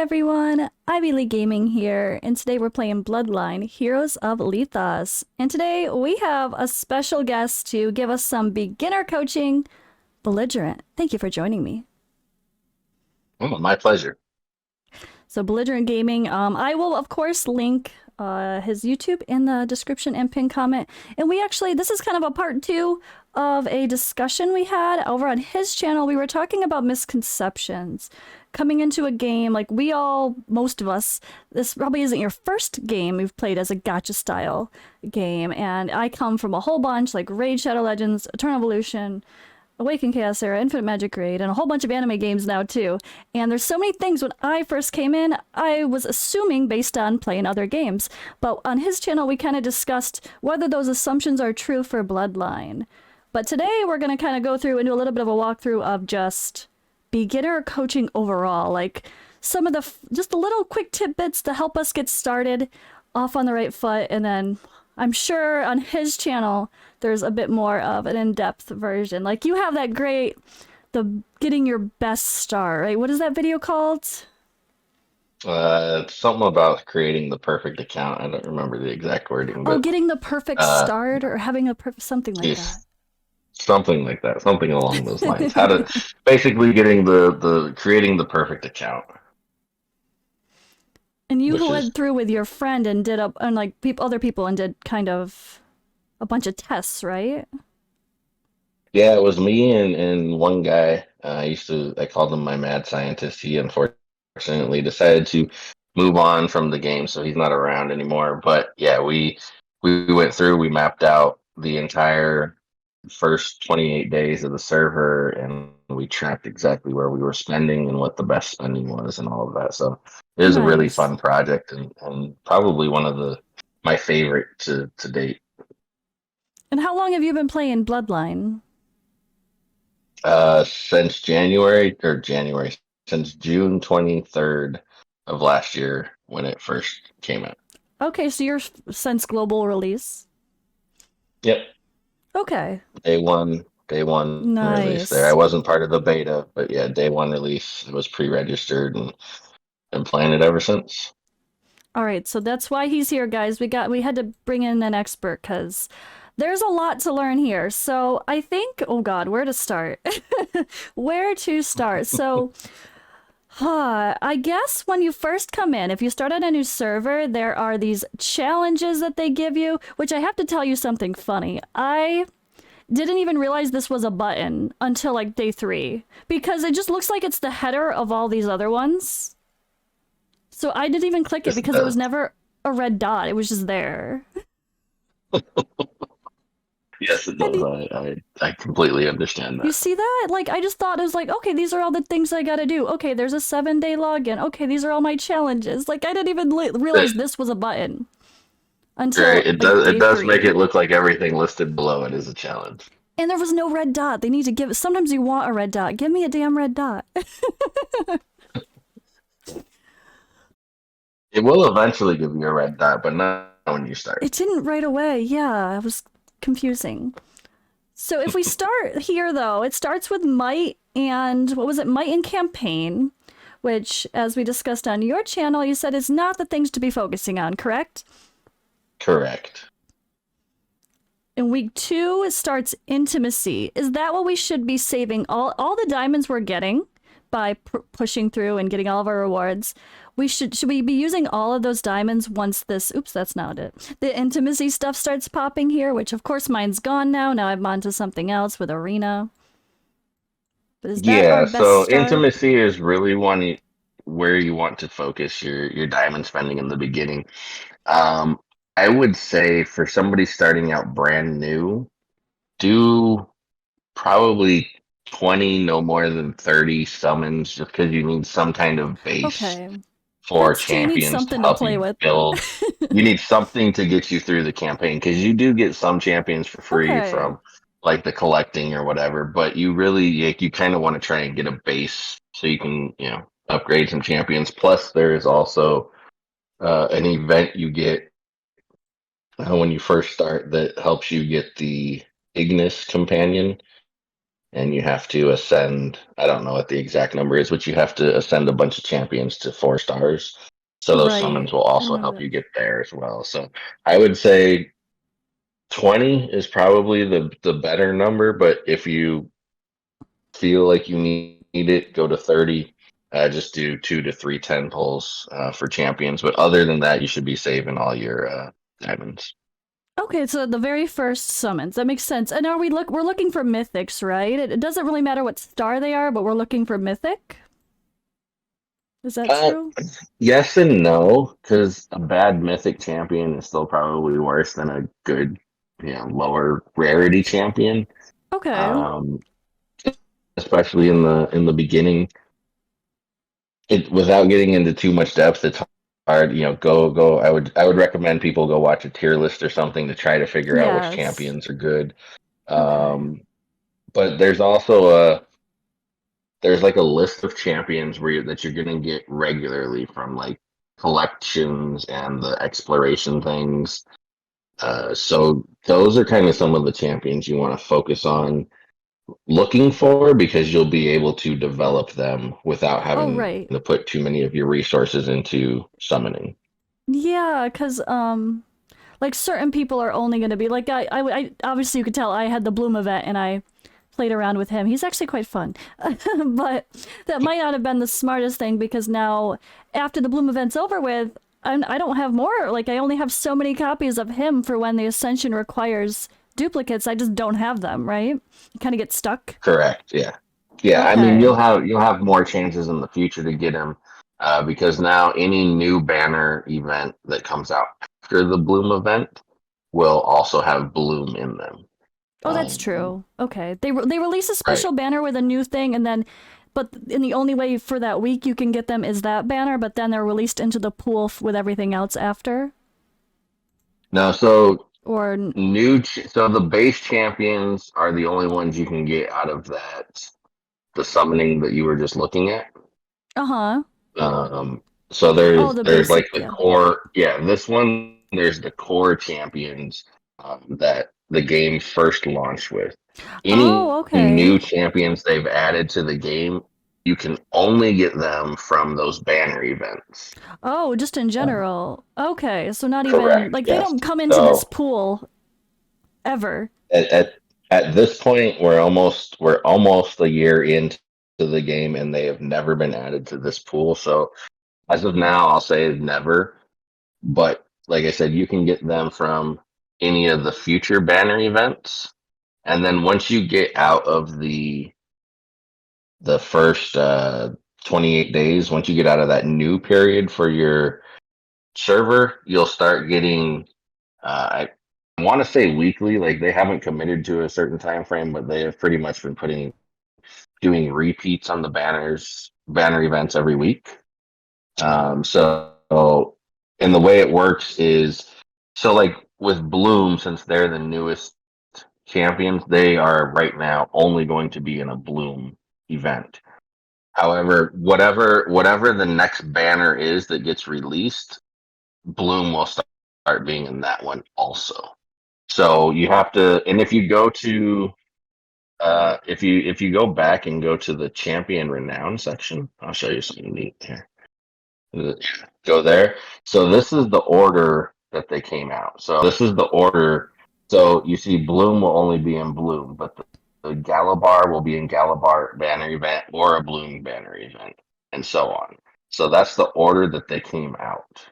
everyone, Ivy League Gaming here, and today we're playing Bloodline, Heroes of Lithas. And today we have a special guest to give us some beginner coaching, Belligerent. Thank you for joining me. Oh, my pleasure. So Belligerent Gaming, I will of course link his YouTube in the description and pin comment. And this is kind of a part two of a discussion we had over on his channel. We were talking about misconceptions coming into a game. Like most of us, this probably isn't your first game you've played as a gacha style game. And I come from a whole bunch like Raid Shadow Legends, Eternal Evolution, Awakened Chaos Era, Infinite Magic Raid, and a whole bunch of anime games now too. And there's so many things. When I first came in, I was assuming based on playing other games. But on his channel, we kind of discussed whether those assumptions are true for Bloodline. But today, we're going to kind of go through and do a little bit of a walkthrough of just beginner coaching overall. Like some of just the little quick tidbits to help us get started off on the right foot. And then I'm sure on his channel, there's a bit more of an in-depth version. Like you have that great, the getting your best start, right? What is that video called? It's something about creating the perfect account. I don't remember the exact wording, Oh, but getting the perfect uh, start or having a something like that. yes, something like that, something along those lines. How to basically getting the creating the perfect account, And you which is went through with your friend and did other people and did kind of a bunch of tests, right? yeah, it was me and one guy. I called him my mad scientist. He unfortunately decided to move on from the game, so he's not around anymore. But yeah, we went through, we mapped out the entire first 28 days of the server, and we tracked exactly where we were spending and what the best spending was and all of that. So it was a really Nice. fun project and probably one of my favorite to date. And how long have you been playing Bloodline? Since January, since June 23rd of last year when it first came out. Okay, so you're since global release. Yep, Okay. day one release there. I Nice. wasn't part of the beta, but yeah, day one release. It was pre-registered and been playing it ever since. All right, so that's why he's here, guys. We had to bring in an expert because there's a lot to learn here. So I think, oh God, where to start? Where to start? So, I guess when you first come in, if you start on a new server, there are these challenges that they give you, which I have to tell you something funny. I didn't even realize this was a button until like day 3 because it just looks like it's the header of all these other ones. So I didn't even click it Yes, it because it does. was never a red dot. It was just there. Yes, it And does. I completely understand you that. see that? Like, I just thought it was like, okay, these are all the things I gotta do. Okay, there's a 7-day login. Okay, these are all my challenges. Like, I didn't even realize It, this was a button until right, it like does. It day does make 3. it look like everything listed below it is a challenge. And there was no red dot. They need to give. Sometimes you want a red dot. Give me a damn red dot. It will eventually give you a red dot, but not when you start. It didn't right away. Yeah, it was confusing. So if we start here, though, it starts with might and what was it? Might and campaign, which, as we discussed on your channel, you said is not the things to be focusing on, correct? Correct. In week 2, it starts intimacy. Is that what we should be saving all the diamonds we're getting by pushing through and getting all of our rewards? Should we be using all of those diamonds once this? Oops, that's not it. The intimacy stuff starts popping here, which of course mine's gone now. Now I'm on to something else with arena. But is that our Yeah, best so start? intimacy is really where you want to focus your diamond spending in the beginning. Um, I would say for somebody starting out brand new, do probably 20, no more than 30 summons, just because you need some kind of base Okay, for that's true. You need champions to something to help play you with. build. You need something to get you through the campaign because you do get some champions for free Okay. from like the collecting or whatever, but you really like, you kind of want to try and get a base so you can, upgrade some champions. Plus, there is also an event you get when you first start that helps you get the Ignis companion, and you have to ascend. I don't know what the exact number is, but you have to ascend a bunch of champions to 4 stars. So those Right. summons will I also remember help that. you get there as well. So I would say 20 is probably the better number, but if you feel like you need it, go to 30. Just do 2 to 3 10 pulls for champions. But other than that, you should be saving all your diamonds. Okay, so the very first summons. That makes sense. And we're looking for mythics, right? It doesn't really matter what star they are, but we're looking for mythic? Is that Uh, true? yes and no, because a bad mythic champion is still probably worse than a good, lower rarity champion. Okay. Um, especially in the beginning. It without getting into too much depth, it's hard. Go. I would recommend people go watch a tier list or something to try to figure out which Yes. champions are good. Okay. Um, but there's like a list of champions that you're gonna get regularly from like collections and the exploration things. So those are kind of some of the champions you want to focus on looking for because you'll be able to develop them without Oh, having right. to put too many of your resources into summoning. Yeah, cuz like certain people are only going to be like I obviously you could tell I had the Bloom event and I played around with him. He's actually quite fun. But that might not have been the smartest thing because now after the Bloom event's over with, I don't have more. Like I only have so many copies of him for when the Ascension requires duplicates. I just don't have them, right? You kind of get stuck. Correct. Yeah. Yeah. I mean, Okay. you'll have more chances in the future to get him because now any new banner event that comes out after the Bloom event will also have Bloom in them. Oh, that's Um, true. Okay. They release a right. special banner with a new thing and then but and the only way for that week you can get them is that banner, but then they're released into the pool with everything else after No. So or so the base champions are the only ones you can get out of the summoning that you were just looking at. uh-huh. Um, so Oh, there's the there's like basic, the yeah. core, yeah. This one there's the core champions that the game first launched with. Any Oh, okay. new champions they've added to the game, you can only get them from those banner events. Oh, just in Um, general. Okay, so not even correct. like they Yes. don't come into this So pool ever. at, at at this point, we're almost a year into the game, and they have never been added to this pool. So as of now, I'll say never. But like I said, you can get them from any of the future banner events. And then once you get out of the first 28 days, once you get out of that new period for your server, you'll start getting I want to say weekly, like they haven't committed to a certain time frame, but they have pretty much been doing repeats on the banner events every week. So, and the way it works is so like with Bloom, since they're the newest champions, they are right now only going to be in a Bloom event. However, whatever the next banner is that gets released, Bloom will start being in that one also. So you have to, and if you go to if you go back and go to the champion renown section, I'll show you something neat here. Go there. So this is the order that they came out. So this is the order. So you see, Bloom will only be in Bloom, but the Galabar will be in Galabar banner event or a Bloom banner event, and so on. So that's the order that they came out.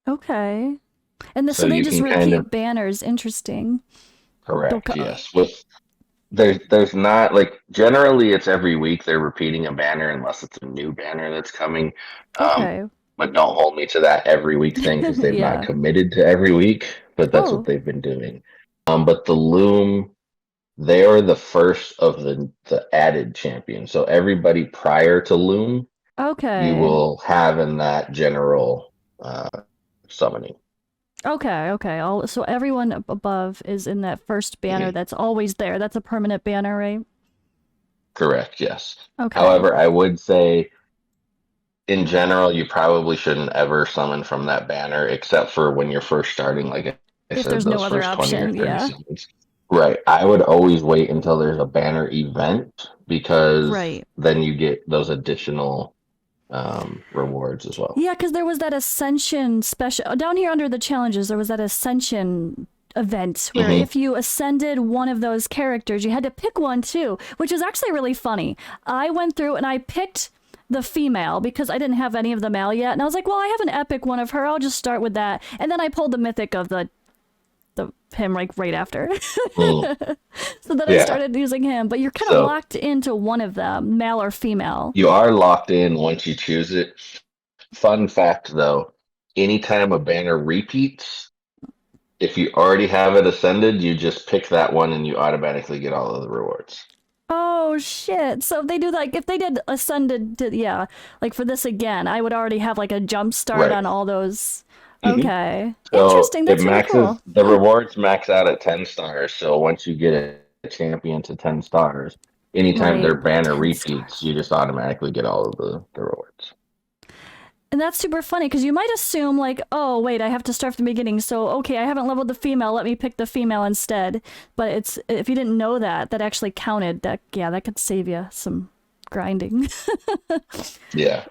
Okay. And So so they you just can kind of repeat banners. Interesting. correct, Okay. yes. There's not like generally it's every week they're repeating a banner unless it's a new banner that's coming. Um, Okay. but don't hold me to that every week thing because they've not Yeah. committed to every week, but that's what Oh, they've been doing. But the Loom, they are the first of the added champions. So everybody prior to Loom, you okay. will have in that general uh, summoning. Okay, okay. So everyone above is in that first banner Mhm. that's always there. That's a permanent banner, right? Correct, yes. Okay. However, I would say in general, you probably shouldn't ever summon from that banner except for when you're first starting, like I If said, there's no those other first 20 or option, 30 yeah. summons. Right. I would always wait until there's a banner event because Right. then you get those additional rewards as well. Yeah, because there was that Ascension special down here under the challenges. There was that Ascension event where Hmm. if you ascended one of those characters, you had to pick one too, which was actually really funny. I went through and I picked the female because I didn't have any of the male yet, and I was like, well, I have an epic one of her. I'll just start with that, and then I pulled the mythic of the him like right after. Mm. So then I Yeah. started using him. But you're kind of So locked into one of them, male or female. you are locked in once you choose it. Fun fact though, anytime a banner repeats, if you already have it ascended, you just pick that one and you automatically get all of the rewards. Oh shit. So if they do like if they did ascended to yeah, like for this again, I would already have like a jump start Right. on all those. Hmm. Okay. So Interesting. it That's really maxes, cool. the rewards max out at 10 stars. So once you get a champion to 10 stars, anytime Right. their banner 10 repeats, stars. you just automatically get all of the rewards. And that's super funny because you might assume like, oh wait, I have to start from the beginning. So okay, I haven't leveled the female. Let me pick the female instead. But it's if you didn't know that, that actually counted. That yeah, that could save you some grinding. Yeah.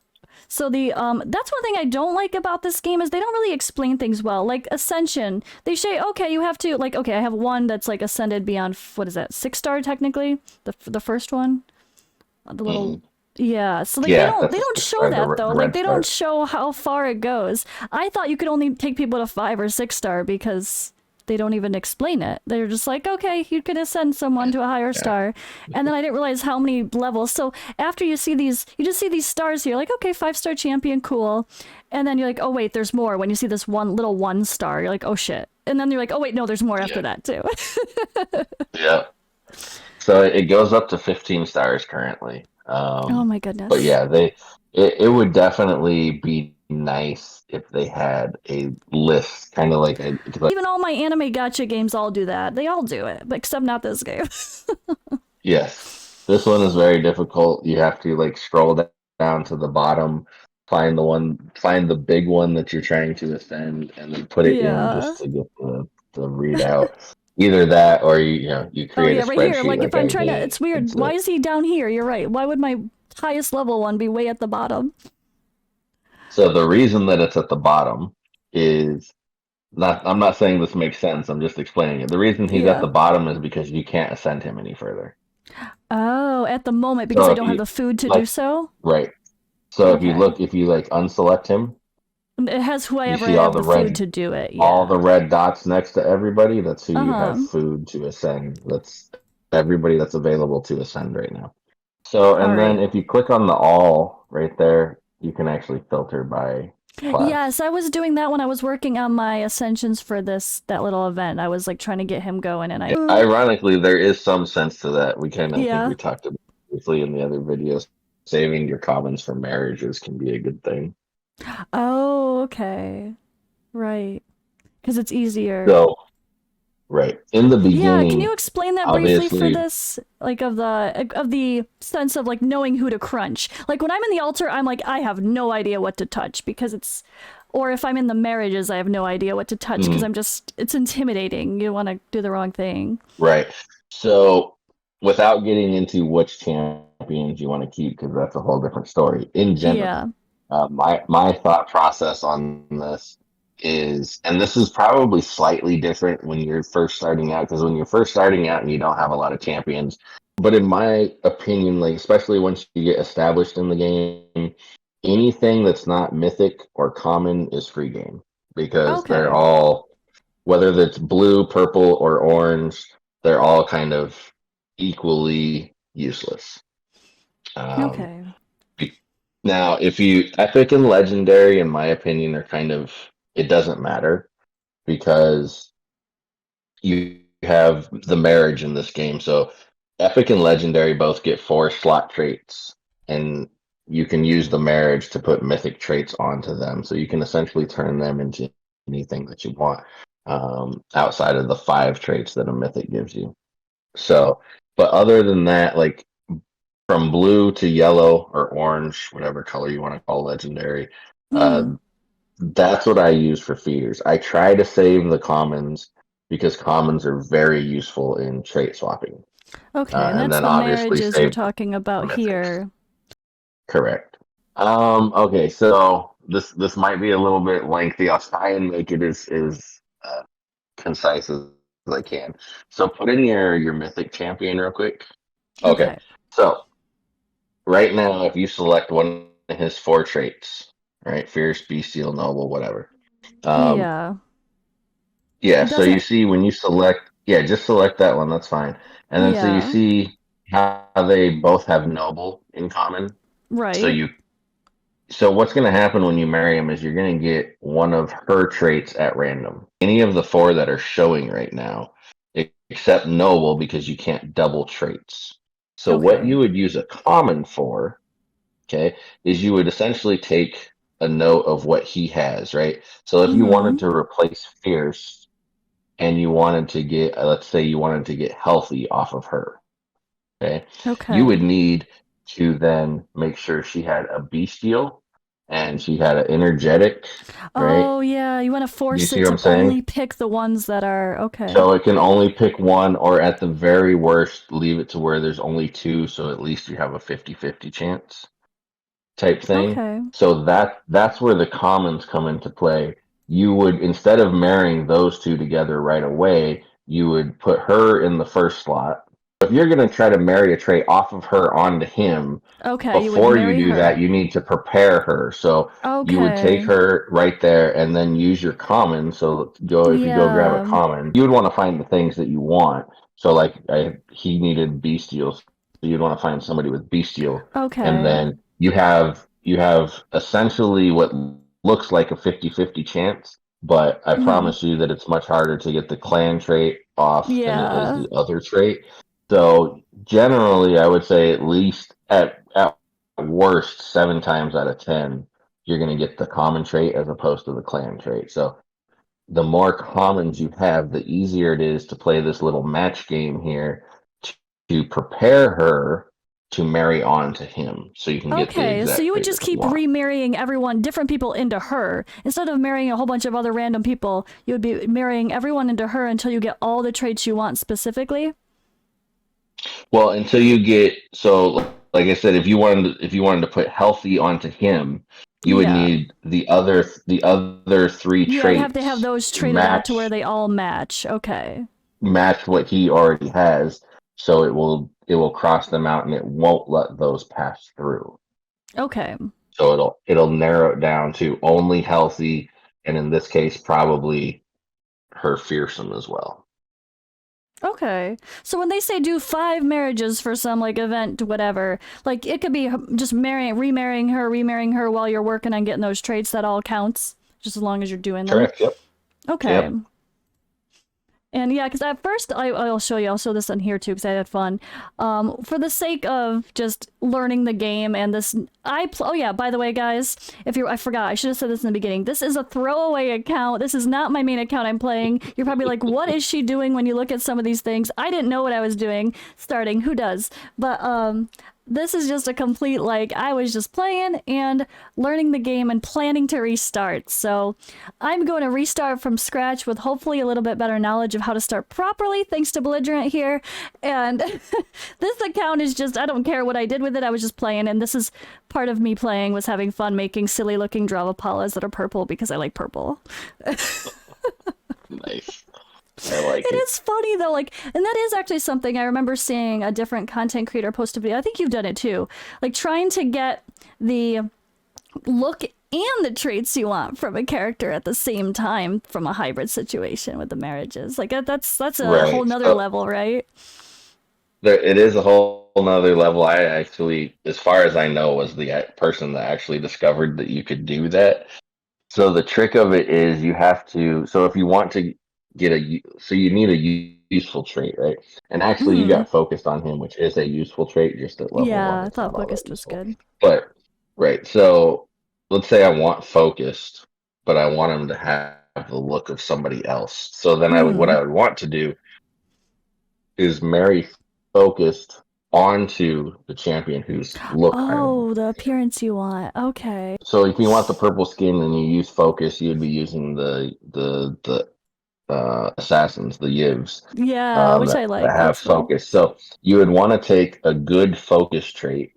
So the that's one thing I don't like about this game is they don't really explain things well. Like Ascension, they say okay, you have to like okay, I have one that's like ascended beyond what is that 6-star technically, the first one, the little Mhm. yeah. So like Yeah, they that's a don't six show star, that though. the Like red they don't star. show how far it goes. I thought you could only take people to 5 or 6 star because they don't even explain it. They're just like, okay, you could ascend someone to a higher Yeah. star. And then I didn't realize how many levels. So after you see these, you just see these stars here, like, okay, 5-star champion, cool. And then you're like, oh, wait, there's more. When you see this one little 1 star, you're like, oh, shit. And then you're like, oh, wait, no, there's more after Yeah. that, too. Yeah. So it goes up to 15 stars currently. Oh, my But goodness. yeah, it would definitely be nice if they had a list, kind of like a, because Even all my anime gotcha games all do that. They all do it, but except not this game. yes, this one is very difficult. You have to like scroll down to the bottom, find the big one that you're trying to ascend, and then put it in Yeah. just to get the readout. Either that, or you Oh create a yeah, right here. spreadsheet Like if like I'm I trying to, did. it's weird. Why is he down here? You're right. Why would my highest level one be way at the bottom? So the reason that it's at the bottom is not. I'm not saying this makes sense. I'm just explaining it. The reason he's at Yeah. the bottom is because you can't ascend him any further. Oh, at the moment because So I if don't have you the food to do like, so. right. So Okay. if you like unselect him, It has you whoever I see all have the the food red to do it. all Yeah. the red dots next to everybody. That's who Uh you have huh. food to ascend. That's everybody that's available to ascend right now. So All and then right. if you click on the all right there, you can actually filter by class. Yes, I was doing that when I was working on my ascensions for that little event. I was like trying to get him going, and I. Ironically, there is some sense to that. We kind of, I think Yeah. we talked about it briefly in the other videos. Saving your commons for marriages can be a good thing. Oh, okay. Right. Because it's easier. So, right in the Yeah, can you beginning, explain that briefly for obviously, this? Like of the sense of like knowing who to crunch. Like when I'm in the altar, I'm like I have no idea what to touch because it's or if I'm in the marriages, I have no idea what to touch because mm, I'm just it's intimidating. You want to do the wrong thing. right. So, without getting into which champions you want to keep, because that's a whole different story. In general, Yeah. my thought process on this is, and this is probably slightly different when you're first starting out, because when you're first starting out and you don't have a lot of champions, but in my opinion, like especially once you get established in the game, anything that's not mythic or common is free game because they're Okay. all, whether it's blue, purple, or orange, they're all kind of equally useless. Um, Okay. Now, if you epic and legendary, in my opinion, are kind of, it doesn't matter because you have the marriage in this game. So epic and legendary both get 4 slot traits, and you can use the marriage to put mythic traits onto them. So you can essentially turn them into anything that you want, outside of the 5 traits that a mythic gives you. So, but other than that, like from blue to yellow or orange, whatever color you want to call legendary. Uh, Hmm. that's what I use for feeders. I try to save the commons because commons are very useful in trait swapping. Okay, and And that's then the obviously marriages you're save talking about mythics. here. Correct. Okay, so this might be a little bit lengthy. I'll try and make it as concise as I can. So put in your mythic champion real quick. Okay. Okay. So right now, if you select one of his four traits, right? Fierce, bestial, noble, whatever. Um, Yeah. yeah, It so you doesn't. see when you select, yeah, just select that one, that's fine. And then so you Yeah. see how they both have noble in common. So Right. you so what's going to happen when you marry him is you're going to get one of her traits at random. Any of the four that are showing right now, except noble because you can't double traits. So what Okay. you would use a common for, okay, is you would essentially take a note of what he has, right? So if you wanted Mm-hmm. to replace fierce and you wanted to get, let's say you wanted to get healthy off of her, okay, you Okay. would need to then make sure she had a bestial and she had an energetic, right? Oh, yeah. You want to Do you force see it what to I'm saying? only pick the ones that are okay. So it can only pick one, or at the very worst, leave it to where there's only two, so at least you have a 50-50 chance type thing. Okay. So that's where the commons come into play. You would, instead of marrying those two together right away, you would put her in the first slot. If you're going to try to marry a trait off of her onto him, Okay. You would before you marry do her. that, you need to prepare her. So you would take Okay. her right there and then use your common. So go if you go grab a Yeah. common, you would want to find the things that you want. So like he needed bestial, so you'd want to find somebody with bestial, and Okay. then you have essentially what looks like a 50-50 chance. But I Mm-hmm. promise you that it's much harder to get the clan trait off than it is Yeah. the other trait. So generally, I would say at least at worst 7 times out of 10, you're going to get the common trait as opposed to the clan trait. So the more commons you have, the easier it is to play this little match game here to prepare her to marry on to him so you can get the Okay, so you exact would trait just that you keep want. remarrying everyone, different people into her. Instead of marrying a whole bunch of other random people, you would be marrying everyone into her until you get all the traits you want specifically. Well, until you get so like I said, if you wanted to put healthy onto him, you would Yeah. need the other three Yeah, I'd have to have traits those to traded out to where match they all match. Okay. match what he already has, so it will cross them out and it won't let those pass through. Okay. So it'll narrow it down to only healthy, and in this case, probably her fearsome as well. Okay. So when they say do 5 marriages for some like event, whatever, like it could be just remarrying her while you're working on getting those traits. That all counts, just as long as you're doing them. Correct. Yep. Okay. Yep. And yeah, because at first I'll show you. I'll show this on here too because I had fun. For the sake of just learning the game and this, oh yeah. By the way, guys, if you're, I forgot. I should have said this in the beginning. This is a throwaway account. This is not my main account I'm playing. You're probably like, what is she doing when you look at some of these things? I didn't know what I was doing starting. Who does? But this is just a complete like I was just playing and learning the game and planning to restart. So I'm going to restart from scratch with hopefully a little bit better knowledge of how to start properly thanks to Belligerent here. And this account is just I don't care what I did with it. I was just playing, and this is part of me playing was having fun making silly looking Dravapalas that are purple because I like purple. Nice. I like It it. is funny though, like, and that is actually something I remember seeing a different content creator post a video. I think you've done it too, like trying to get the look and the traits you want from a character at the same time from a hybrid situation with the marriages. Like that's a whole Right. nother So level, right? it is a whole nother level. I actually, as far as I know, was the person that actually discovered that you could do that. So the trick of it is you have to. So if you want to get so you need a useful trait, right? And actually, you Hmm. got focused on him, which is a useful trait. Just at level one, Yeah, I it's thought not all that focused was useful. good. But right. So let's say I want focused, but I want him to have the look of somebody else. So then what Hmm. I would want to do is marry focused onto the champion whose look I want. Oh, the appearance you want. Okay. So if you want the purple skin and you use focus, you'd be using the assassins, the Yivs, Yeah, which I that like. have That's cool. focus. So you would want to take a good focus trait.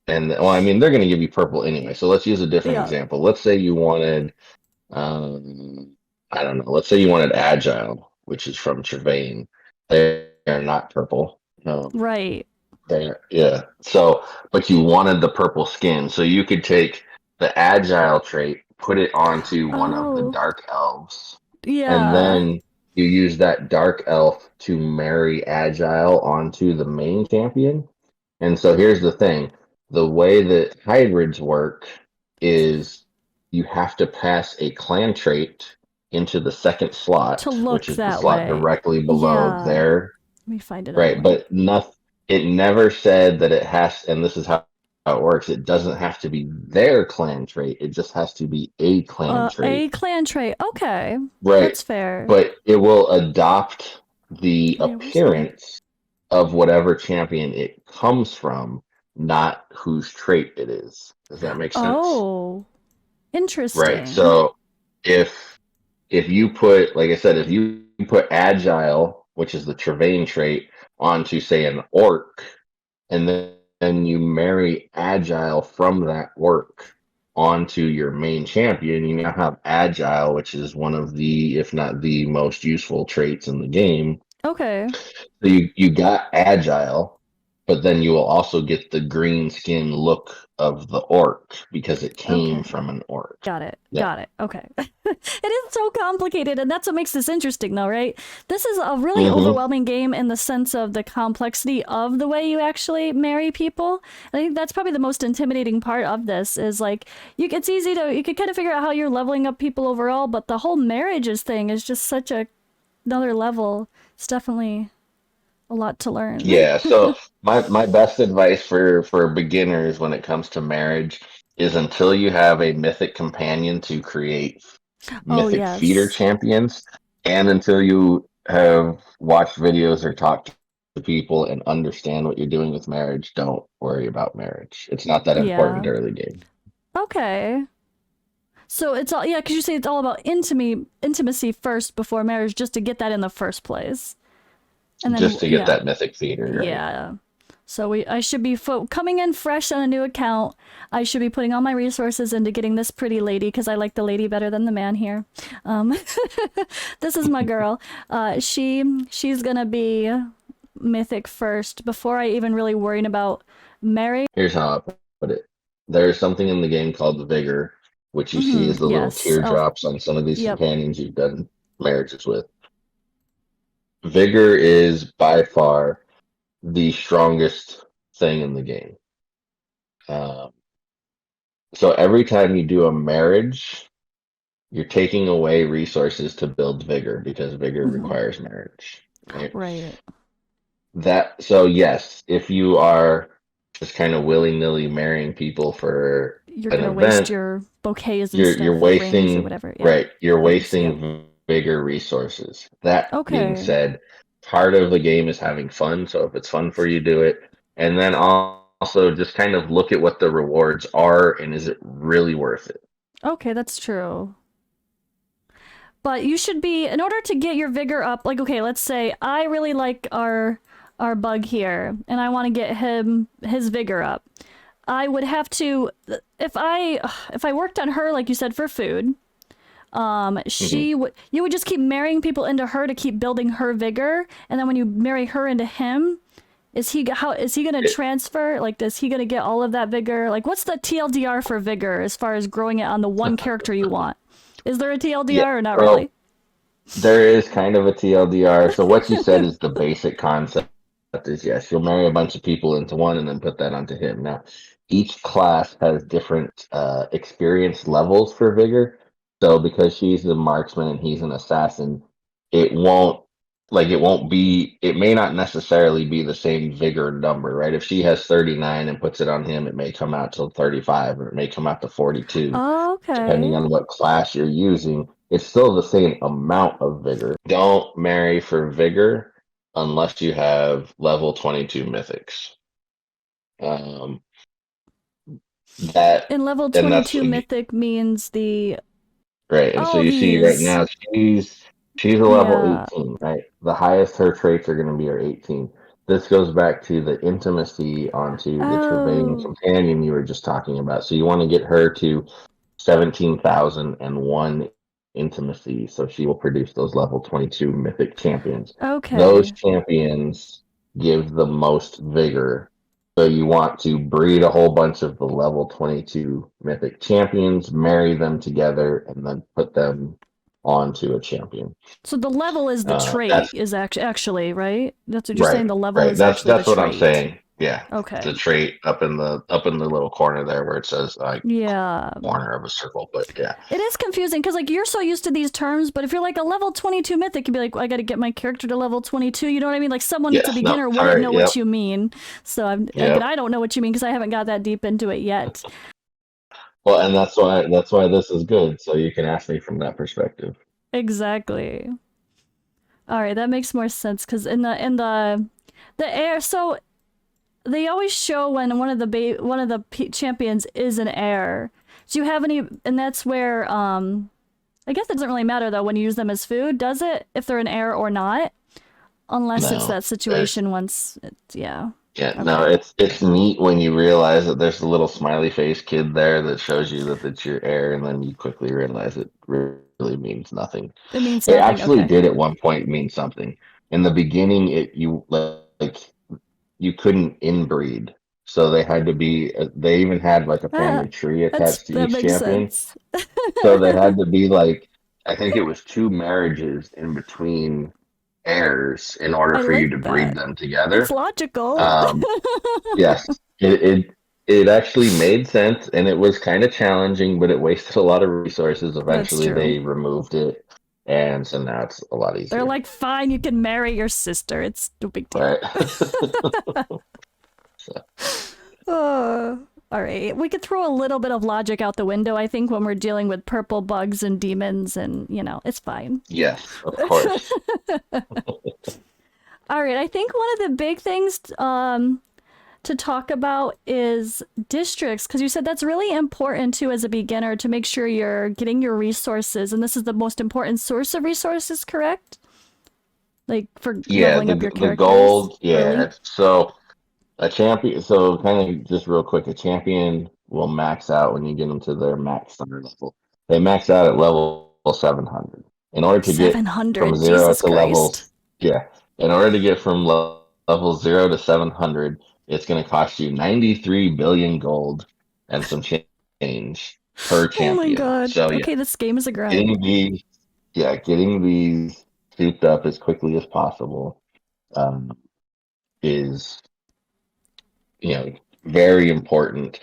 And well, I mean, they're going to give you purple anyway. So let's use a different Yeah. example. Let's say you wanted, I don't know. Let's say you wanted agile, which is from Trevane. They're not purple. Right. There, yeah. So, but you wanted the purple skin, so you could take the agile trait, put it onto one of the Oh, dark elves, and yeah. then you use that dark elf to marry agile onto the main champion. And so here's the thing: the way that hybrids work is you have to pass a clan trait into the second To slot, which look is the that slot way. directly below Yeah. there. Let me find it Right, anyway. but nothing. It never said that it has, and this is how it works. It doesn't have to be their clan trait. It just has to be a clan A trait. clan trait. Okay. Right, That's fair. but it will adopt the Oh yeah, where's my appearance of whatever champion it comes from, not whose trait it is. Does that make sense? Oh, Right. interesting. So if you put, like I said, if you put agile, which is the Trevane trait, onto say an orc, and then you marry agile from that orc onto your main champion, you now have agile, which is one of the, if not the most useful traits in the game. Okay. So you got agile, but then you will also get the green skin look of the orc because it came Okay. from an orc. Got it. Yeah. Got it. Okay. It is so complicated, and that's what makes this interesting, though, right? This is a really Hmm. overwhelming game in the sense of the complexity of the way you actually marry people. I think that's probably the most intimidating part of this is like it's easy to you can kind of figure out how you're leveling up people overall, but the whole marriages thing is just such another level. It's definitely a lot to learn. Yeah, so my best advice for beginners when it comes to marriage is until you have a mythic companion to create Oh mythic feeder yes. champions, and until you have watched videos or talked to people and understand what you're doing with marriage, don't worry about marriage. It's not that important Yeah. early game. Okay. So it's all yeah, because you say it's all about intimacy first before marriage, just to get that in the first place, and then Just to get yeah, that mythic feeder, right? yeah. So I should be coming in fresh on a new account. I should be putting all my resources into getting this pretty lady because I like the lady better than the man here. Um, this is my girl. She's gonna be mythic first before I even really worrying about marrying. Here's how I put it. There's something in the game called the vigor, which you see as the little Yes. Oh, teardrops on some of these yep. companions you've done marriages with. Vigor is by far the strongest thing in the game. Um, so every time you do a marriage, you're taking away resources to build vigor because vigor Hmm. requires marriage, right? Right. That so yes, if you are just kind of willy-nilly marrying people for You're an gonna waste event, your bouquets and you're stuff or rings or wasting, whatever. Yeah, right, you're rings. Yep. wasting bigger resources. That being Okay. said, part of the game is having fun, so if it's fun for you, do it. And then also just kind of look at what the rewards are and is it really worth it? Okay, that's true. But you should be in order to get your vigor up. Like, okay, let's say I really like our bug here, and I want to get his vigor up. I would have to if I worked on her like you said for food. Hmm. She would you would just keep marrying people into her to keep building her vigor, and then when you marry her into him, is he gonna It, transfer? Like, is he gonna get all of that vigor? Like, what's the TLDR for vigor as far as growing it on the one character you want? Is there a yeah, TLDR or not so really? there is kind of a TLDR. So what you said is the basic concept is yes, you'll marry a bunch of people into one and then put that onto him. Now, each class has different experience levels for vigor. So because she's the marksman and he's an assassin, it won't it won't be, it may not necessarily be the same vigor number, right? If she has 39 and puts it on him, it may come out to 35 or it may come out to 42 depending Okay. on what class you're using. It's still the same amount of vigor. Don't marry for vigor unless you have level 22 mythics. Um, that And level and that's 22 mythic means the right. And so oh you see right these now, she's She's a level Yeah. 18, right? The highest her traits are going to be are 18. This goes back to the intimacy onto the Trevelyan Oh, companion you were just talking about. So you want to get her to 17,001 intimacy, so she will produce those level 22 mythic champions. Those okay. champions give the most vigor. So you want to breed a whole bunch of the level 22 mythic champions, marry them together, and then put them onto a champion. So the level is the trait, That's is actually, right? That's what you're saying. right, The level right. is That's actually the that's what I'm trait. saying. Yeah, Okay. the trait up in the little corner there where it says like Yeah. corner of a circle. But yeah, It is confusing because like you're so used to these terms, but if you're like a level 22 mythic, you'd be like, I got to get my character to level 22. You know what I mean? Like someone that's a yes, no, beginner wouldn't sorry, know yep, what you mean. So again, yep. I don't know what you mean because I haven't got that deep into it yet. Well, and that's why this is good. So you can ask me from that perspective. Exactly. All right, that makes more sense because in the air. So they always show when one of the champions is an heir. Do you have any? And that's where I guess it doesn't really matter though when you use them as food, does it? If they're an heir or not, unless it's No, that there's situation once. Yeah. yeah, no. Okay. It's neat when you realize that there's a little smiley face kid there that shows you that it's your heir, and then you quickly realize it really means nothing. It means It nothing. actually Okay. did at one point mean something. In the beginning, it you like you couldn't inbreed, so they had to be. They even had like a Ah, family tree attached to that each makes champion, sense. so they had to be like I think it was two marriages in between heirs in order I for you like to breed that. them It's together. logical. Um, yes, it actually made sense, and it was kind of challenging, but it wasted a lot of resources. That's Eventually, true. they removed it, and so now it's a lot They're easier. like, fine, you can marry your sister. It's no big deal. Right. So, All right. We could throw a little bit of logic out the window, I think, when we're dealing with purple bugs and demons, and, it's fine. yes, of course. All right. I think one of the big things to talk about is districts, because you said that's really important, too, as a beginner, to make sure you're getting your resources. And this is the most important source of resources, correct? Like for Yeah, leveling the up your the characters gold, yeah. early? So a champion, so kind of just real quick, a champion will max out when you get them to their max star level. They max out at level 700. In order to get from 700. zero Jesus to level, Christ. yeah, in order to get from level 0 to 700, it's going to cost you 93 billion gold and some change per Oh my champion. god. So yeah, Okay, this game is a grind. getting these, getting these souped up as quickly as possible um, is very important.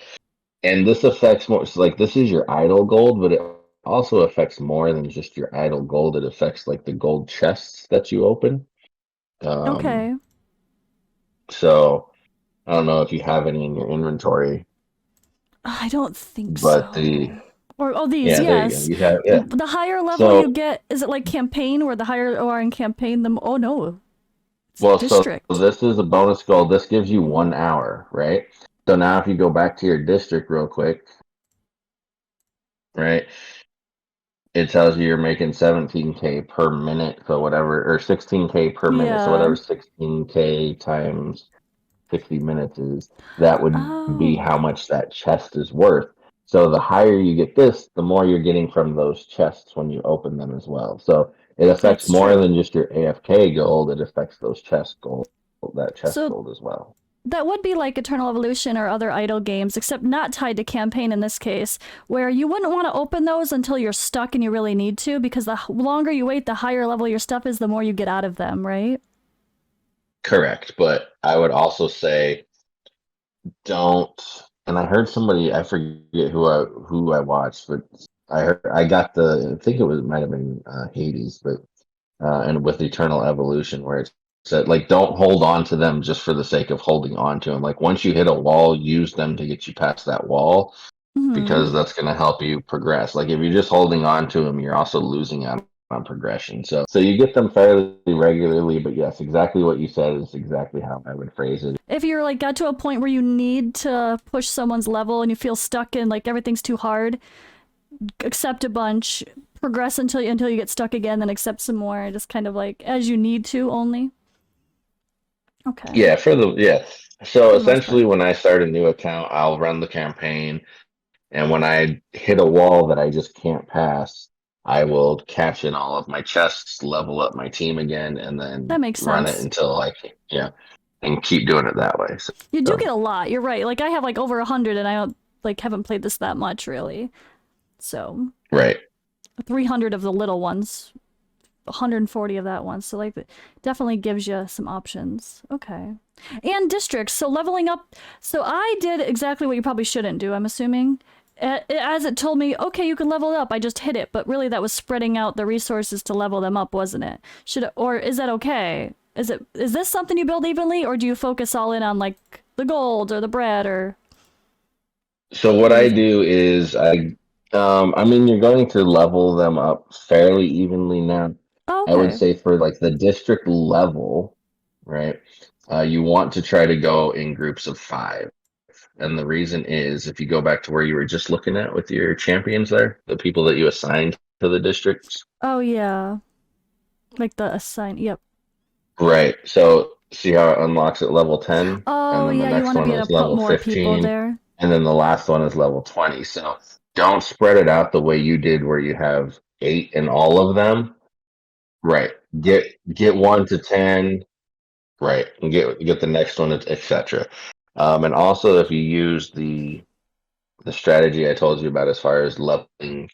And this affects more, so like this is your idle gold, but it also affects more than just your idle gold. It affects like the gold chests that you open. Um, Okay. so I don't know if you have any in your inventory, I don't think but so. Or these, yeah, there you go. yes. You have, yeah. The higher level you So, get, is it like campaign where the higher you are in campaign, oh no, it's so district. this is a bonus gold. This gives you 1 hour, right? So now if you go back to your district real quick, right? It tells you you're making 17K per minute, so whatever, or 16K per minute, so Yeah. whatever 16K times 60 minutes is, that would be Oh. how much that chest is worth. So the higher you get this, the more you're getting from those chests when you open them as well. So it affects That's more true. than just your AFK gold, it affects those that chest So gold as well. that would be like Eternal Evolution or other idle games, except not tied to campaign in this case, where you wouldn't want to open those until you're stuck and you really need to, because the longer you wait, the higher level your stuff is, the more you get out of them, right? Correct, but I would also say don't. And I heard somebody, I forget who I watched, but I got I think it might have been Hades, but and with Eternal Evolution, where it said like don't hold on to them just for the sake of holding on to them. Like once you hit a wall, use them to get you past that wall Hmm. because that's going to help you progress. Like if you're just holding on to them, you're also losing out on progression. So you get them fairly regularly, but yes, exactly what you said is exactly how I would phrase it. If you're like got to a point where you need to push someone's level and you feel stuck in like everything's too hard, accept a bunch, progress until you get stuck again, then accept some more, just kind of like as you need to only. Okay, Yeah, So for the most part. essentially, when I start a new account, I'll run the campaign, and when I hit a wall that I just can't pass, I will cash in all of my chests, level up my team again, and That then makes run it sense. until and keep doing it that way. You do So get a lot. You're right. Like I have like over 100, and I don't like haven't played this that much really. So right. 300 of the little ones, 140 of that one. So like it definitely gives you some options. Okay. And districts. So leveling up. So I did exactly what you probably shouldn't do, I'm assuming. As it told me, okay, you can level it up. I just hit it, but really that was spreading out the resources to level them up, wasn't it? Or is that okay? Is this something you build evenly, or do you focus all in on like the gold or the bread, or So what what do you I think? do is I mean, you're going to level them up fairly evenly now. Oh, I would okay. say for like the district level, right? You want to try to go in groups of five. And the reason is if you go back to where you were just looking at with your champions there, the people that you assigned to the districts. Oh yeah, like the assign. Yep. Right. So see how it unlocks at level 10, and Oh then the yeah, you next want to one be able is to put level more people 15, there. and then the last one is level 20. So don't spread it out the way you did where you have 8 in all of them. Right. Get 1 to 10, right, and get the next one, etc. And also if you use the strategy I told you about as far as leveling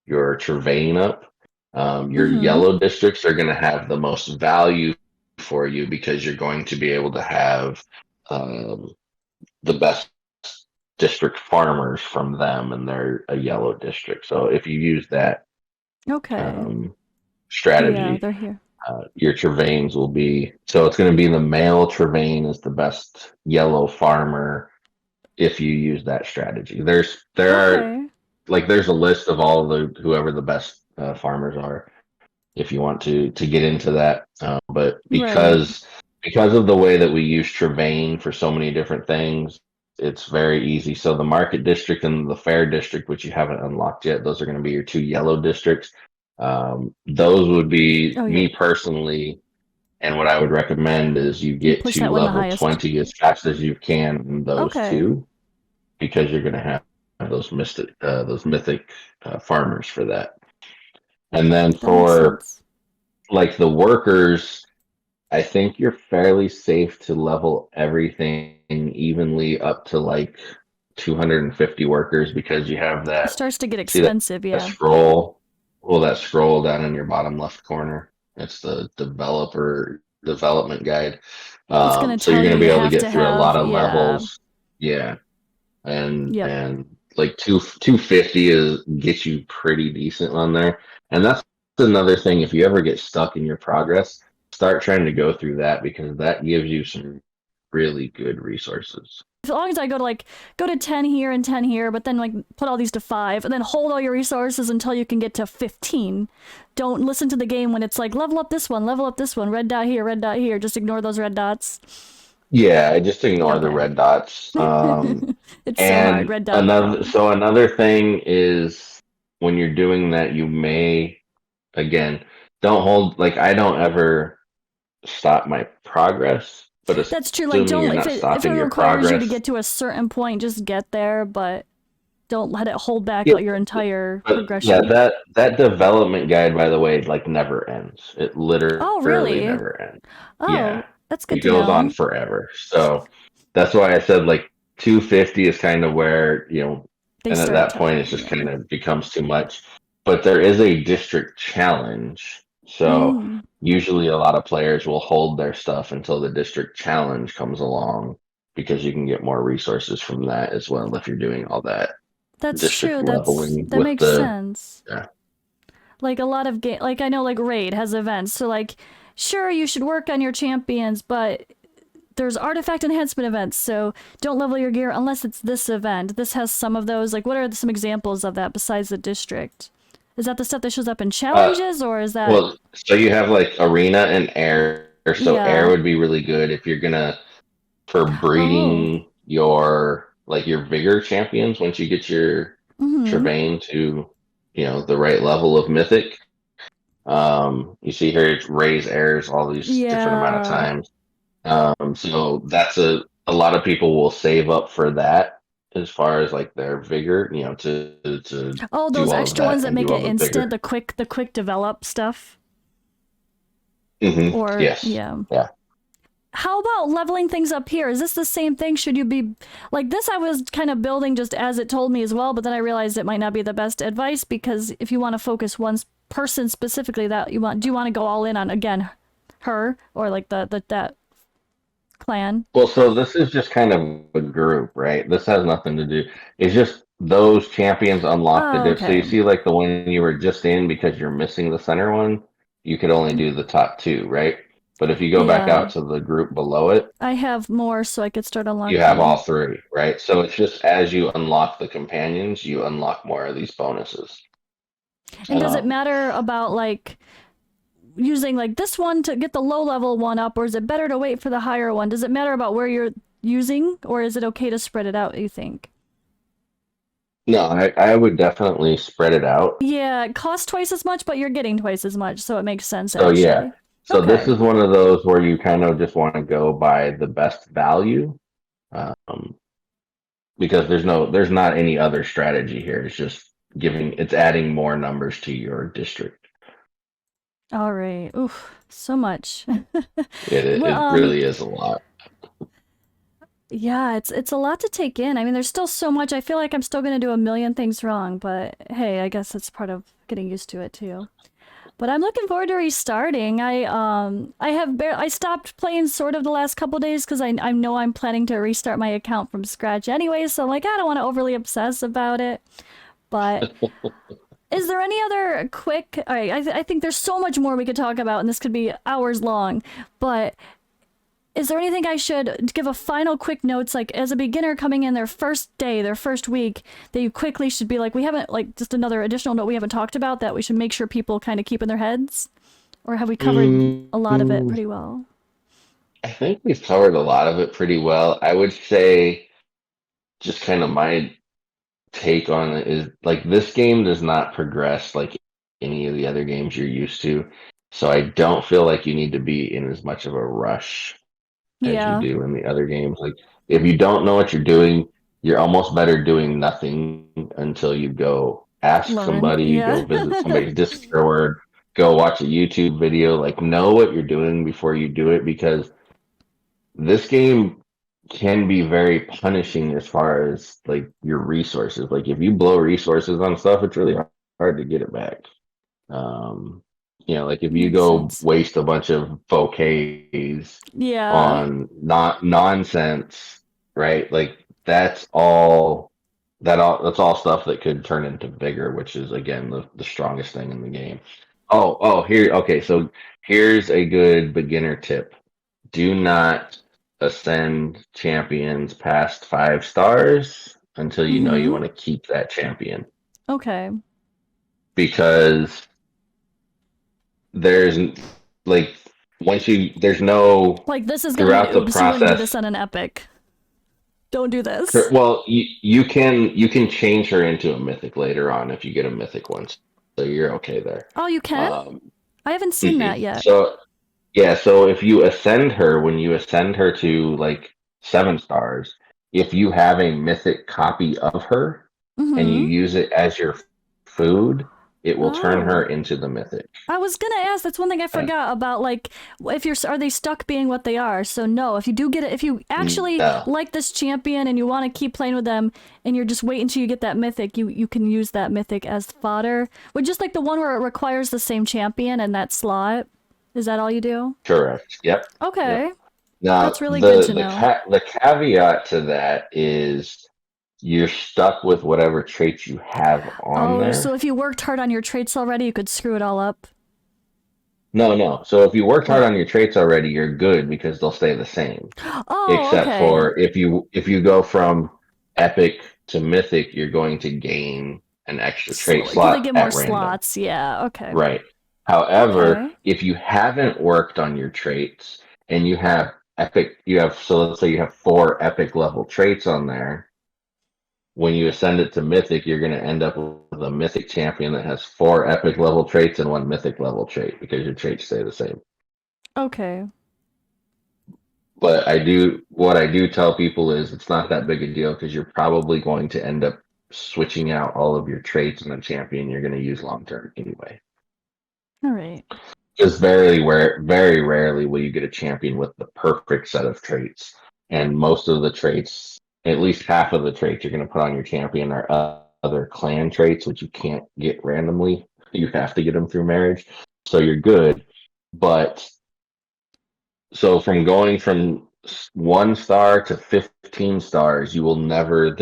your terrain up, your Mm-hmm. yellow districts are going to have the most value for you because you're going to be able to have um, the best district farmers from them, and they're a yellow district. So if you use that Okay. um, Yeah, strategy, they're here. your Trevains will be so it's going to be the male Trevain is the best yellow farmer if you use that strategy. There are Okay. like there's a list of all the whoever the best farmers are if you want to get into that. But Right. because of the way that we use Trevain for so many different things, it's very easy. So the market district and the fair district, which you haven't unlocked yet, those are going to be your two yellow districts. Those would be Oh, yep. me personally. And what I would recommend is you You get push to that one the level highest. 20 as fast as you can in those Okay. two, because you're going to have those mythic farmers for that. And then That makes for sense. like the workers, I think you're fairly safe to level everything evenly up to like 250 workers because you have It that. starts to get See that, expensive, that yeah. scroll? Well, that scroll down in your bottom left corner. It's the development guide. It's gonna So you're tell going you to be you able to have get to through a have, lot of yeah. levels. Yeah, Yep. and like 250 is gets you pretty decent on there, and that's another thing. If you ever get stuck in your progress, start trying to go through that because that gives you some really good resources. As long as I go to 10 here and 10 here, but then like put all these to 5 and then hold all your resources until you can get to 15. Don't listen to the game when it's like level up this one, red dot here, red dot here. Just ignore those red dots. Yeah, I just ignore the Okay. red dots. It's so hard. And Red dot problem. another thing is when you're doing that, you may again don't hold like I don't ever stop my progress, but That's true. Like assuming you're don't not if it stopping your requires you to progress. get to a certain point, just get there, but don't let it hold back Yeah, your entire but yeah, progression. that development guide, by the way, like never ends. It Oh, literally really? never ends. Yeah, Oh, that's good it to goes on know. forever. So that's why I said like 250 is kind of where They and at start that point it's tiring, just yeah. kind of becomes too much. But there is a district challenge, so Mm. usually a lot of players will hold their stuff until the district challenge comes along because you can get more resources from that as well if you're doing all that That's district true. leveling That with makes the sense. yeah. Like a lot of like I know like Raid has events. So like sure you should work on your champions, but there's artifact enhancement events. So don't level your gear unless it's this event. This has some of those. Like what are some examples of that besides the district? Is that the stuff that shows up in Uh, challenges or is that well, so you have like arena and air. So air yeah. would be really good if you're gonna for Oh. breeding your like your vigor champions once you get your Mhm. Trevain to. the right level of mythic. You see here it's raise airs all these different amount of Yeah. times. So that's a lot of people will save up for that as far as like their vigor, to Oh, do those all of extra ones that that and make do all it the instant, vigor. the quick develop stuff. Or Yes. yeah. Yeah. How about leveling things up here? Is this the same thing? Should you be like this? I was kind of building just as it told me as well, but then I realized it might not be the best advice because if you want to focus one person specifically that you want, do you want to go all in on again her or like the that clan? Well, so this is just kind of a group, right? This has nothing to do. It's just those champions unlock the Oh, diff. So okay. you see, like the one you were just in because you're missing the center one, you could only do the top two, right? But if you go back Yeah, out to the group below it, I have more, so I could start you have all unlocking. three, right? So it's just as you unlock the companions, you unlock more of these bonuses. And does it Um, matter about like using like this one to get the low level one up, or is it better to wait for the higher one? Does it matter about where you're using, or is it okay to spread it out, you think? no, I would definitely spread it out. Yeah, it costs twice as much, but you're getting twice as much, so it makes sense So yeah, actually. so this Okay. is one of those where you kind of just want to go by the best value. Um, because there's not any other strategy here. It's adding more numbers to your district. All right. Oof, so much. Well, It really is a lot. yeah, it's a lot to take in. I mean, there's still so much. I feel like I'm still gonna do a million things wrong, but hey, I guess that's part of getting used to it too. But I'm looking forward to restarting. I stopped playing sort of the last couple days because I know I'm planning to restart my account from scratch anyway. So I'm like I don't want to overly obsess about it. But is there any other quick? All right, I think there's so much more we could talk about, and this could be hours long. But is there anything I should give a final quick notes like as a beginner coming in their first day, their first week, that you quickly should be like, we haven't like just another additional note we haven't talked about that we should make sure people kind of keep in their heads? Or have we covered a lot of it Mm, pretty well? I think we've covered a lot of it pretty well. I would say just kind of my take on it is like this game does not progress like any of the other games you're used to. So I don't feel like you need to be in as much of a rush as you Yeah, do in the other games. Like if you don't know what you're doing, you're almost better doing nothing until you go ask learn. somebody, Yeah. go visit somebody's Discord, go watch a YouTube video. Like know what you're doing before you do it because this game can be very punishing as far as like your resources. Like if you blow resources on stuff, it's really hard to get it back. Um, like if you Makes go sense. waste a bunch of bouquets Yeah. on not nonsense, right? Like that's all stuff that could turn into vigor, which is again the strongest thing in the game. Here, okay, so here's a good beginner tip. Do not ascend champions past 5 stars until you know you Mm-hmm. want to keep that champion Okay. because there's like there's no Like this is gonna throughout the oops, you wouldn't do process. this on an epic. Don't do this. Well, you can change her into a mythic later on if you get a mythic one, so you're okay there. Oh, you can? Um, I haven't seen mhm. that yet. So yeah, so if you ascend her, when you ascend her to like 7 stars, if you have a mythic copy of her and you Mm-hmm. use it as your food, it will turn her Oh. into the mythic. I was gonna ask. That's one thing I And forgot about. Like, if you're are they stuck being what they are? So no. If you do get it, if you actually no, like this champion and you want to keep playing with them, and you're just waiting until you get that mythic, you can use that mythic as fodder. With just like the one where it requires the same champion and that slot. Is that all you do? correct. Yep, yep. Okay, Now that's really good to know. the caveat to that is you're stuck with whatever traits you have on Oh, so there. if you worked hard on your traits already, you could screw it all up. No, no. So if you worked hard Or on your traits already, you're good because they'll stay the same. oh, Except okay. for if you go from epic to mythic, you're going to gain an extra trait Because they slot get more at random. slots. Yeah. Okay. Right. However, Okay. if you haven't worked on your traits and so let's say you have 4 epic level traits on there, when you ascend it to mythic, you're going to end up with a mythic champion that has 4 epic level traits and 1 mythic level trait because your traits stay the same. Okay. But what I do tell people is it's not that big a deal because you're probably going to end up switching out all of your traits in a champion you're going to use long term anyway. All right. Just very rarely will you get a champion with the perfect set of traits. And most of the traits, at least half of the traits you're going to put on your champion are other clan traits, which you can't get randomly. You have to get them through marriage. So you're good. But so from going from 1 star to 15 stars, you will never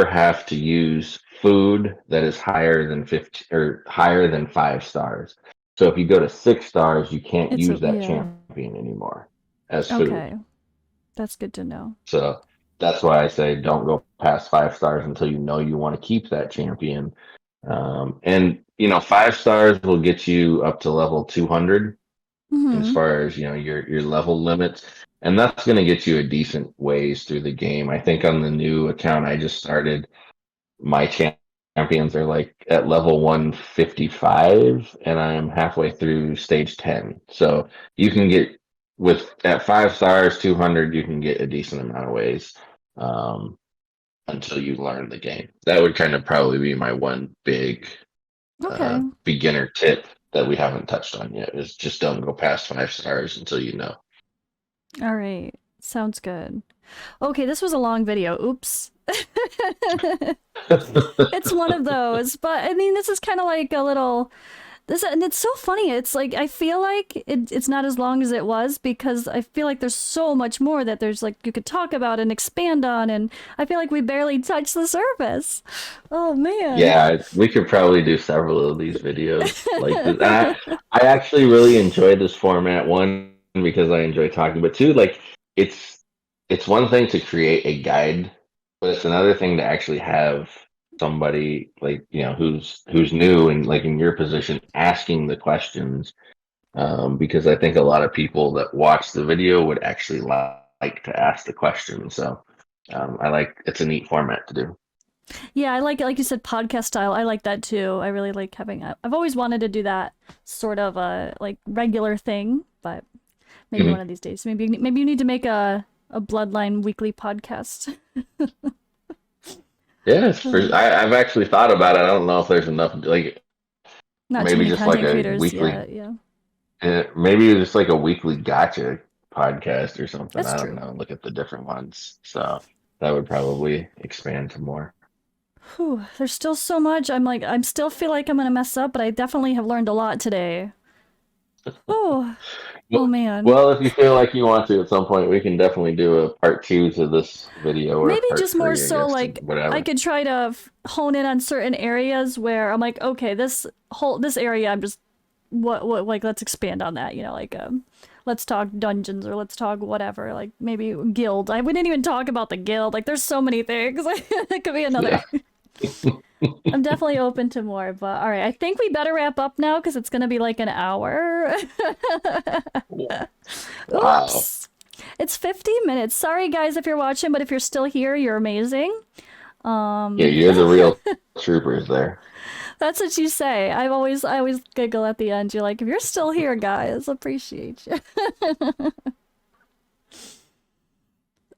have to use food that is higher than 15 or higher than 5 stars. So if you go to 6 stars, you can't use that Yeah. champion anymore as food. Okay. That's good to know. So that's why I say don't go past 5 stars until you know you want to keep that champion. And 5 stars will get you up to level 200 as Mm-hmm. far as your level limits, and that's going to get you a decent ways through the game. I think on the new account I just started, my champions are like at level 155 and I am halfway through stage 10, so you can get with at 5 stars 200, you can get a decent amount of ways until you learn the game. That would kind of probably be my one big Okay. beginner tip that we haven't touched on yet, is just don't go past 5 stars until you know. All right. Sounds good. Okay, this was a long video. Oops. It's one of those, but I mean, this is kind of like a little this, and it's so funny. It's like I feel like it's not as long as it was because I feel like there's so much more that there's like you could talk about and expand on, and I feel like we barely touched the surface. Oh man. Yeah, we could probably do several of these videos like this. And I actually really enjoy this format. One, because I enjoy talking, but two, like it's it's one thing to create a guide, but it's another thing to actually have somebody like who's new and like in your position asking the questions. Because I think a lot of people that watch the video would actually like to ask the question. So I like it's a neat format to do. Yeah, I like you said, podcast style. I like that too. I really like having. I've always wanted to do that sort of a like regular thing, but maybe one Mhm. of these days. Maybe you need to make a Bloodline weekly podcast. Yes, I've actually thought about it. I don't know if there's enough, like Not too maybe many just like content a creators. weekly, Yeah, yeah. maybe just like a weekly gotcha podcast or something. That's I don't true. know. Look at the different ones. So that would probably expand to more. Whew, there's still so much. I'm still feel like I'm gonna mess up, but I definitely have learned a lot today. Oh, oh Well, man. well, if you feel like you want to at some point, we can definitely do a part 2 to this video or a Maybe part just more 3, I so guess, like I whatever. could try to hone in on certain areas where I'm like, okay, this area I'm just what like let's expand on that, like let's talk dungeons or let's talk whatever, like maybe guild. We didn't even talk about the guild. Like there's so many things. It could be another. Yeah. I'm definitely open to more, but all right, I think we better wrap up now because it's gonna be like an hour. Wow. Oops. It's 50 minutes. Sorry guys if you're watching, but if you're still here, you're amazing. Yeah, you're the real troopers there. That's what you say. I always giggle at the end. You're like, if you're still here, guys, appreciate you.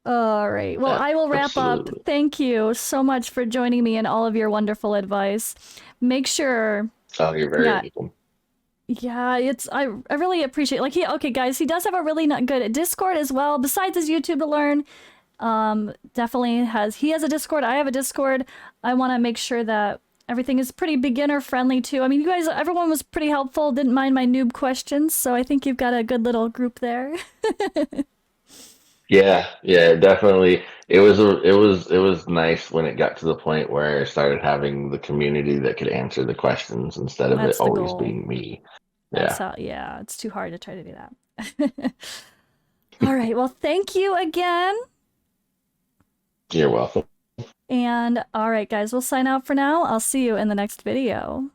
All right. Well, I will wrap up. Absolutely. Thank you so much for joining me and all of your wonderful advice. Make sure, Oh, you're very yeah, welcome. yeah, I really appreciate okay guys, he does have a really not good Discord as well besides his YouTube to learn. Definitely he has a Discord, I have a Discord. I want to make sure that everything is pretty beginner friendly too. I mean, you guys, everyone was pretty helpful, didn't mind my noob questions, so I think you've got a good little group there. Yeah, yeah, definitely. It was nice when it got to the point where I started having the community that could answer the questions instead of it That's the always goal. being me. That's Yeah, how, yeah, it's too hard to try to do that. All right, well, thank you again. you're welcome. And all right, guys, we'll sign out for now. I'll see you in the next video.